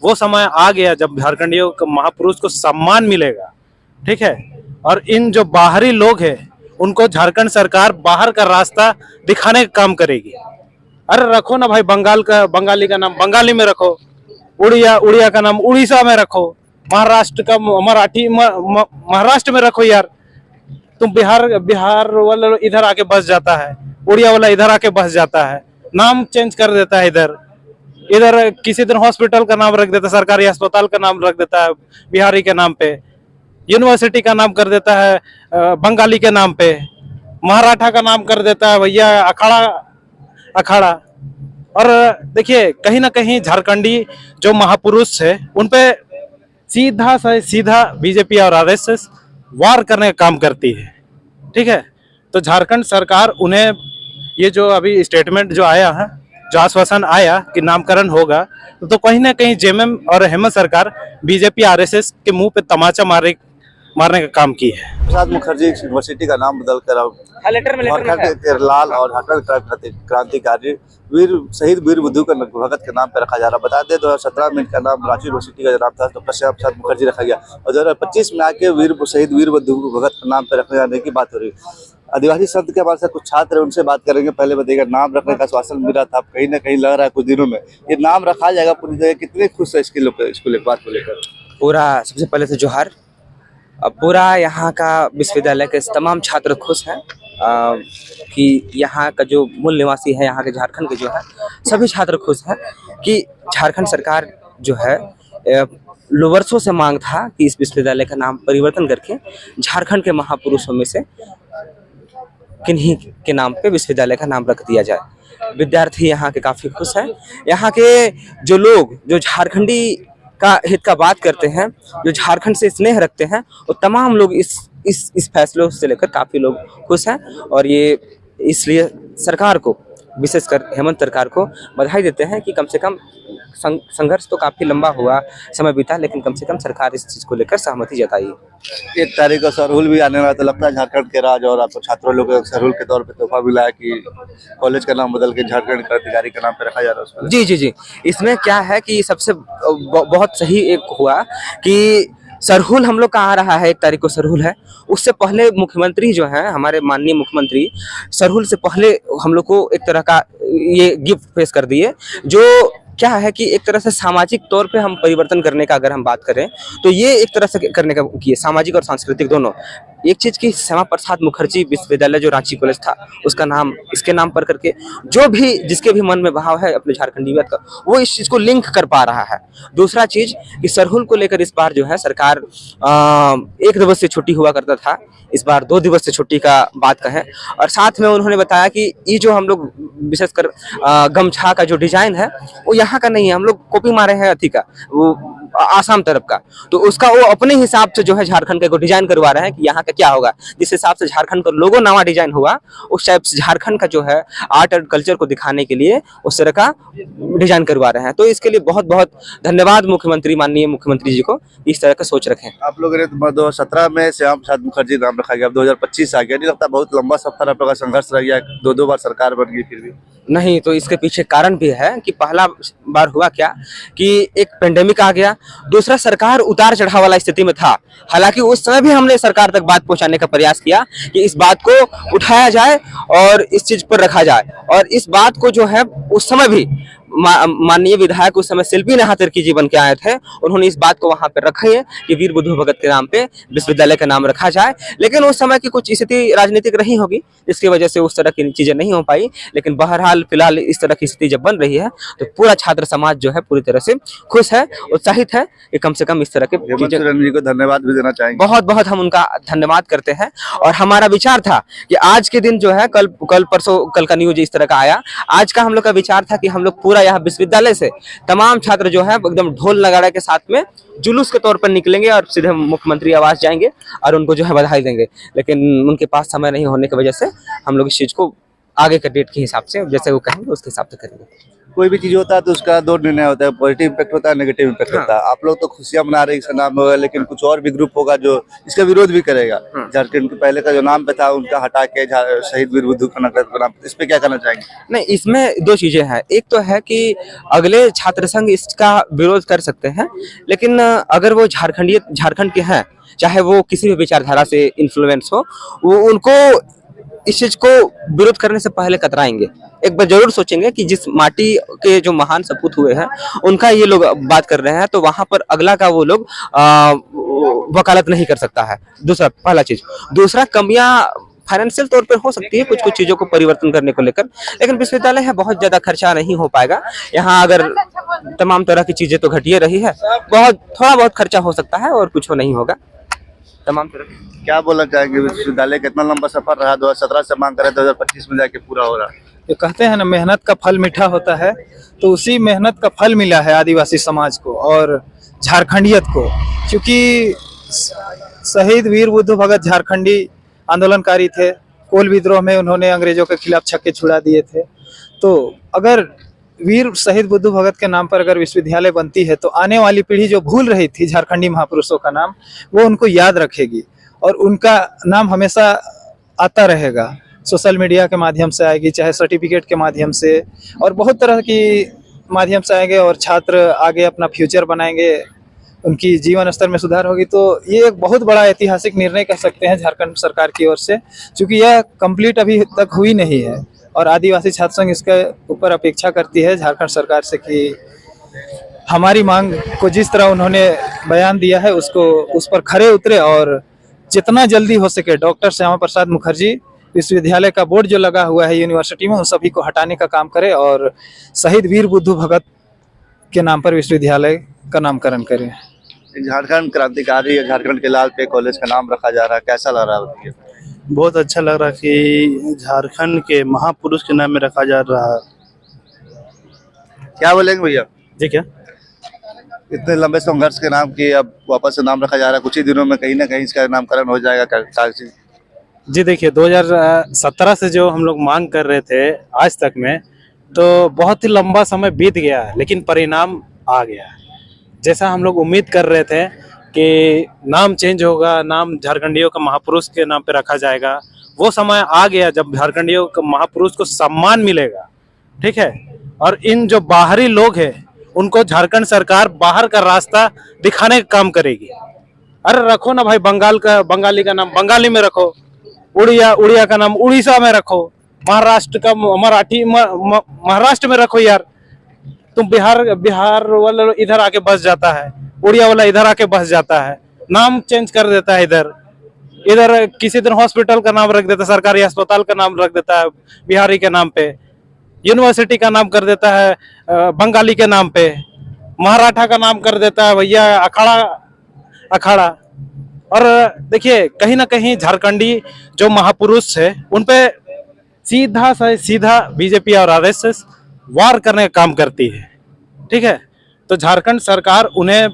वो समय आ गया जब झारखंडियों को, महापुरुष को सम्मान मिलेगा, ठीक है। और इन जो बाहरी लोग हैं उनको झारखंड सरकार बाहर का रास्ता दिखाने का काम करेगी। अरे रखो ना भाई, बंगाली का नाम बंगाली में रखो, उड़िया का नाम उड़ीसा में रखो, महाराष्ट्र का मराठी महाराष्ट्र में रखो यार। तुम बिहार वाला इधर आके बस जाता है, उड़िया वाला इधर आके बस जाता है, नाम चेंज कर देता है। इधर किसी दिन हॉस्पिटल का नाम रख देता है, सरकारी अस्पताल का नाम रख देता है बिहारी के नाम पे, यूनिवर्सिटी का नाम कर देता है बंगाली के नाम पे, मराठा का नाम कर देता है भैया अखाड़ा। और देखिए कहीं ना कहीं झारखंडी जो महापुरुष है उन पे सीधा से सीधा बीजेपी और आरएसएस वार करने का काम करती है, ठीक है। तो झारखंड सरकार उन्हें ये जो अभी स्टेटमेंट जो आया है, जो आश्वासन आया कि नामकरण होगा, तो कहीं ना कहीं जेएमएम और हेमंत सरकार बीजेपी आरएसएस के मुंह पे तमाचा मारने का काम की है। प्रसाद मुखर्जी यूनिवर्सिटी का नाम बदलकर अब झारखंड लाल और झारखंड क्रांतिकारी शहीद वीर बुद्धू भगत के नाम पर रखा जा रहा है। बता दें 2017 में इनका नाम रांची यूनिवर्सिटी का नाम था, तो प्रसाद मुखर्जी रखा गया, और 2025 में आके शहीद वीर बुद्धू भगत के नाम पर रखे जाने की बात हो रही है। आदिवासी शब्द के हमारे साथ कुछ छात्र हैं, उनसे बात करेंगे। पहले बताइएगा, नाम रखने का आश्वासन मिला था, कहीं ना कहीं लग रहा है कुछ दिनों में ये नाम रखा जाएगा पूरी जगह, कितने खुश है इसको बात को लेकर? पूरा सबसे पहले तो जोहार। अब पूरा यहाँ का विश्वविद्यालय के तमाम छात्र खुश हैं कि यहाँ का जो मूल निवासी है, यहाँ के झारखंड के जो है सभी छात्र खुश हैं कि झारखंड सरकार जो है वर्षों से मांग था कि इस विश्वविद्यालय का नाम परिवर्तन करके झारखंड के महापुरुषों में से किन्हीं के नाम पे विश्वविद्यालय का नाम रख दिया जाए। विद्यार्थी यहाँ के काफ़ी खुश हैं। यहाँ के जो लोग जो झारखंडी का हित का बात करते हैं, जो झारखंड से स्नेह रखते हैं, वो तमाम लोग इस फैसलों से लेकर काफ़ी लोग खुश हैं। और ये इसलिए सरकार को, विशेषकर हेमंत सरकार को बधाई देते हैं कि कम से कम संघर्ष तो काफ़ी लंबा हुआ, समय बीता, लेकिन कम से कम सरकार इस चीज़ को लेकर सहमति जताई। 1 तारीख को सरहुल भी आने वाला, तो लगता है झारखंड के राज और आपको छात्रों लोग सरहुल के तौर पे तोहफा मिला है कि कॉलेज का नाम बदल के झारखंड क्रांतिकारी के नाम पे रखा जा रहा है। जी। इसमें क्या है कि सबसे बहुत सही एक हुआ कि सरहुल हम लोग का आ रहा है, 1 तारीख को सरहुल है। उससे पहले मुख्यमंत्री जो हैं, हमारे माननीय मुख्यमंत्री सरहुल से पहले हम लोग को एक तरह का ये गिफ्ट पेश कर दिए, जो क्या है कि एक तरह से सामाजिक तौर पे हम परिवर्तन करने का अगर हम बात करें तो ये एक तरह से करने का किए, सामाजिक और सांस्कृतिक दोनों। एक चीज़ की श्यामा प्रसाद मुखर्जी विश्वविद्यालय जो रांची कॉलेज था, उसका नाम इसके नाम पर करके जो भी जिसके भी मन में भाव है अपने झारखंडीयत का, वो इस चीज़ को लिंक कर पा रहा है। दूसरा चीज़ कि सरहुल को लेकर इस बार जो है सरकार 1 दिवस से छुट्टी हुआ करता था, इस बार 2 दिवस से छुट्टी का बात कहें। और साथ में उन्होंने बताया कि ये जो हम लोग विशेषकर गमछा का जो डिजाइन है वो यहाँ का नहीं है, हम लोग कॉपी मारे हैं अथी का, वो आसाम तरफ का, तो उसका वो अपने हिसाब से जो है झारखंड का डिजाइन करवा रहे हैं कि यहाँ का क्या होगा। जिस हिसाब से झारखंड का लोगो नवा डिजाइन हुआ, उस टाइप से झारखंड का जो है आर्ट और कल्चर को दिखाने के लिए उस तरह का डिजाइन करवा रहे हैं। तो इसके लिए बहुत बहुत धन्यवाद मुख्यमंत्री, माननीय मुख्यमंत्री जी को, इस तरह का सोच रखें। आप लोगों ने 2017 में श्यामा प्रसाद मुखर्जी नाम रखा गया, अब 2025 आ गया, नहीं लगता बहुत लंबा सफर आप लोगों का संघर्ष रह गया, 2 बार सरकार बन गई फिर भी? नहीं, तो इसके पीछे कारण भी है कि पहला बार हुआ क्या कि एक पेंडेमिक आ गया, दूसरा सरकार उतार चढ़ाव वाला स्थिति में था। हालांकि उस समय भी हमने सरकार तक बात पहुंचाने का प्रयास किया कि इस बात को उठाया जाए और इस चीज पर रखा जाए, और इस बात को जो है उस समय भी माननीय विधायक उस समय शिल्पी नाहतर जी बन के आए थे, उन्होंने इस बात को वहां पे रखा है कि वीर बुद्धू भगत के नाम पे विश्वविद्यालय का नाम रखा जाए। लेकिन उस समय की कुछ स्थिति राजनीतिक रही होगी, जिसकी वजह से उस तरह की चीजें नहीं हो पाई। लेकिन बहरहाल फिलहाल इस तरह की स्थिति जब बन रही है तो पूरा छात्र समाज जो है पूरी तरह से खुश है, उत्साहित है कि कम से कम इस तरह के चीजें को धन्यवाद भी देना चाहेंगे। बहुत बहुत हम उनका धन्यवाद करते हैं। और हमारा विचार था कि आज के दिन जो है कल परसों कल का न्यूज इस तरह का आया, आज का हम लोग का विचार था कि हम लोग पूरा यहाँ विश्वविद्यालय से तमाम छात्र जो है एकदम ढोल नगाड़े के साथ में जुलूस के तौर पर निकलेंगे और सीधे मुख्यमंत्री आवास जाएंगे और उनको जो है बधाई देंगे। लेकिन उनके पास समय नहीं होने की वजह से हम लोग इस चीज को आगे के डेट के हिसाब से जैसे वो कहेंगे उसके हिसाब से करेंगे। कोई भी चीज होता है तो उसका दो निर्णय होता है, पॉजिटिव इम्पैक्ट होता है, नेगेटिव इम्पैक्ट होता है। आप लोग तो खुशियां मना रहे हैं इसका नाम होगा, लेकिन कुछ और भी ग्रुप होगा जो इसका विरोध भी करेगा। झारखंड के पहले का जो नाम पे था उनका हटा के शहीद वीर बुद्धू का नाम, इस पे क्या करना चाहेंगे? नहीं, इसमें दो चीजें हैं। एक तो है कि अगले छात्र संघ इसका विरोध कर सकते हैं, लेकिन अगर वो झारखंड के हैं, चाहे वो किसी भी विचारधारा से इन्फ्लुएंस हो, वो उनको इस चीज को विरोध करने से पहले कतराएंगे। एक बार जरूर सोचेंगे कि जिस माटी के जो महान सपूत हुए हैं उनका ये लोग बात कर रहे हैं, तो वहां पर अगला का वो लोग वकालत नहीं कर सकता है। दूसरा, पहला चीज। दूसरा, कमियां फाइनेंशियल तौर पर हो सकती है कुछ कुछ चीजों को परिवर्तन करने को लेकर, लेकिन विश्वविद्यालय है, बहुत ज्यादा खर्चा नहीं हो पाएगा यहाँ। अगर तमाम तरह की चीजें तो घटिया रही है, थोड़ा बहुत खर्चा हो सकता है और कुछ नहीं होगा। तमाम तरह क्या बोलना चाहेंगे? विश्वविद्यालय कितना लंबा सफर रहा, 2017 से मांग कर 2025 में जाके पूरा हो रहा है। जो कहते हैं ना, मेहनत का फल मीठा होता है, तो उसी मेहनत का फल मिला है आदिवासी समाज को और झारखंडियत को। क्योंकि शहीद वीर बुद्धू भगत झारखंडी आंदोलनकारी थे। कोल विद्रोह में उन्होंने अंग्रेजों के खिलाफ छक्के छुड़ा दिए थे। तो अगर वीर शहीद बुद्धू भगत के नाम पर अगर विश्वविद्यालय बनती है तो आने वाली पीढ़ी जो भूल रही थी झारखंडी महापुरुषों का नाम, वो उनको याद रखेगी और उनका नाम हमेशा आता रहेगा। सोशल मीडिया के माध्यम से आएगी, चाहे सर्टिफिकेट के माध्यम से, और बहुत तरह की माध्यम से आएंगे, और छात्र आगे अपना फ्यूचर बनाएंगे, उनकी जीवन स्तर में सुधार होगी। तो ये एक बहुत बड़ा ऐतिहासिक निर्णय कह सकते हैं झारखंड सरकार की ओर से, क्योंकि यह कंप्लीट अभी तक हुई नहीं है और आदिवासी छात्र संघ इसके ऊपर अपेक्षा करती है झारखंड सरकार से कि हमारी मांग को जिस तरह उन्होंने बयान दिया है उसको उस पर खरे उतरे और जितना जल्दी हो सके डॉक्टर श्यामा प्रसाद मुखर्जी विश्वविद्यालय का बोर्ड जो लगा हुआ है यूनिवर्सिटी में, उन सभी को हटाने का काम करे और शहीद वीर बुद्धू भगत के नाम पर विश्वविद्यालय का नामकरण करें। झारखंड क्रांतिकारी या झारखंड के लाल पे कॉलेज का नाम रखा जा रहा है, कैसा लग रहा है? बहुत अच्छा लग रहा है कि झारखंड के महापुरुष के नाम में रखा जा रहा है। क्या बोलेंगे भैया जी? क्या इतने लंबे संघर्ष के नाम की अब वापस से नाम रखा जा रहा है, कुछ ही दिनों में कहीं ना कहीं इसका नामकरण हो जाएगा? जी देखिए, 2017 से जो हम लोग मांग कर रहे थे आज तक में, तो बहुत ही लंबा समय बीत गया, लेकिन परिणाम आ गया। जैसा हम लोग उम्मीद कर रहे थे कि नाम चेंज होगा, नाम झारखंडियों का महापुरुष के नाम पे रखा जाएगा, वो समय आ गया जब झारखंडियों का महापुरुष को सम्मान मिलेगा। ठीक है, और इन जो बाहरी लोग हैं उनको झारखंड सरकार बाहर का रास्ता दिखाने का काम करेगी। अरे रखो ना भाई, बंगाली का नाम बंगाली में रखो, उड़िया का नाम उड़ीसा में रखो, महाराष्ट्र का मराठी महाराष्ट्र में रखो। यार तुम बिहार वाला इधर आके बस जाता है, उड़िया वाला इधर आके बस जाता है, नाम चेंज कर देता है। इधर किसी दिन हॉस्पिटल का नाम रख देता है, सरकारी अस्पताल का नाम रख देता है बिहारी के नाम पे, यूनिवर्सिटी का नाम कर देता है बंगाली के नाम पे, मराठा का नाम कर देता है भैया अखाड़ा। और देखिए, कहीं ना कहीं झारखंडी जो महापुरुष है उन पे सीधा से सीधा बीजेपी और आरएसएस वार करने का काम करती है। ठीक है, तो झारखंड सरकार उन्हें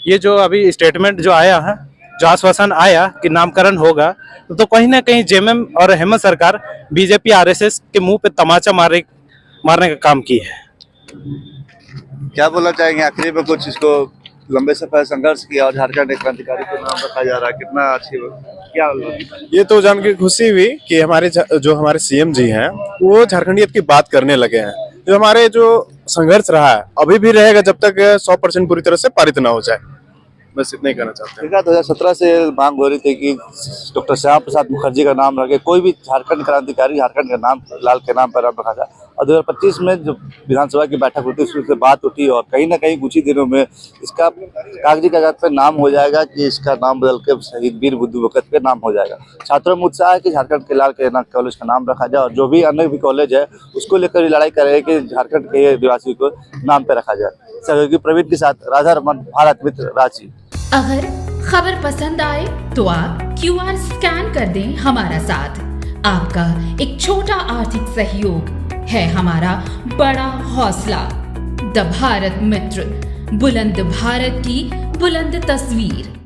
ये जो अभी स्टेटमेंट जो आया है, जो आश्वासन आया कि नामकरण होगा, तो कहीं ना कहीं जेएमएम और हेमंत सरकार बीजेपी आरएसएस के मुंह पे तमाचा मारने का काम की है। क्या बोलना चाहेंगे आखिरी में? कुछ इसको लंबे सफर संघर्ष किया और झारखंड एक क्रांतिकारी के नाम रखा जा रहा है, कितना अच्छी क्या? ये तो जान के खुशी हुई कि हमारे सीएम जी हैं वो झारखंडियत की बात करने लगे हैं। जो हमारे जो संघर्ष रहा है अभी भी रहेगा जब तक 100% पूरी तरह से पारित ना हो जाए। बस इतना ही कहना चाहते हैं। 2017 से मांग हो रही थी कि डॉक्टर श्यामा प्रसाद मुखर्जी का नाम रखे, कोई भी झारखंड क्रांतिकारी झारखंड का नाम लाल के नाम पर रखा जाए, और 2025 में जब विधानसभा की बैठक होती है उससे बात उठी और कहीं ना कहीं कुछ ही दिनों में इसका कागजी कागज पर नाम हो जाएगा कि इसका नाम बदल के शहीद वीर बुद्धू भगत के नाम हो जाएगा। छात्रों में उत्साह है कि झारखंड के लाल के कॉलेज का नाम रखा जाए और जो भी अन्य भी कॉलेज है उसको लेकर लड़ाई कर रहे हैं कि झारखंड के आदिवासी को नाम पे रखा जाए। सहयोगी प्रवीण के साथ राधा रमन, भारत मित्र, रांची। अगर खबर पसंद आए तो आप QR स्कैन कर दें हमारा साथ। आपका एक छोटा आर्थिक सहयोग है हमारा बड़ा हौसला। द भारत मित्र, बुलंद भारत की बुलंद तस्वीर।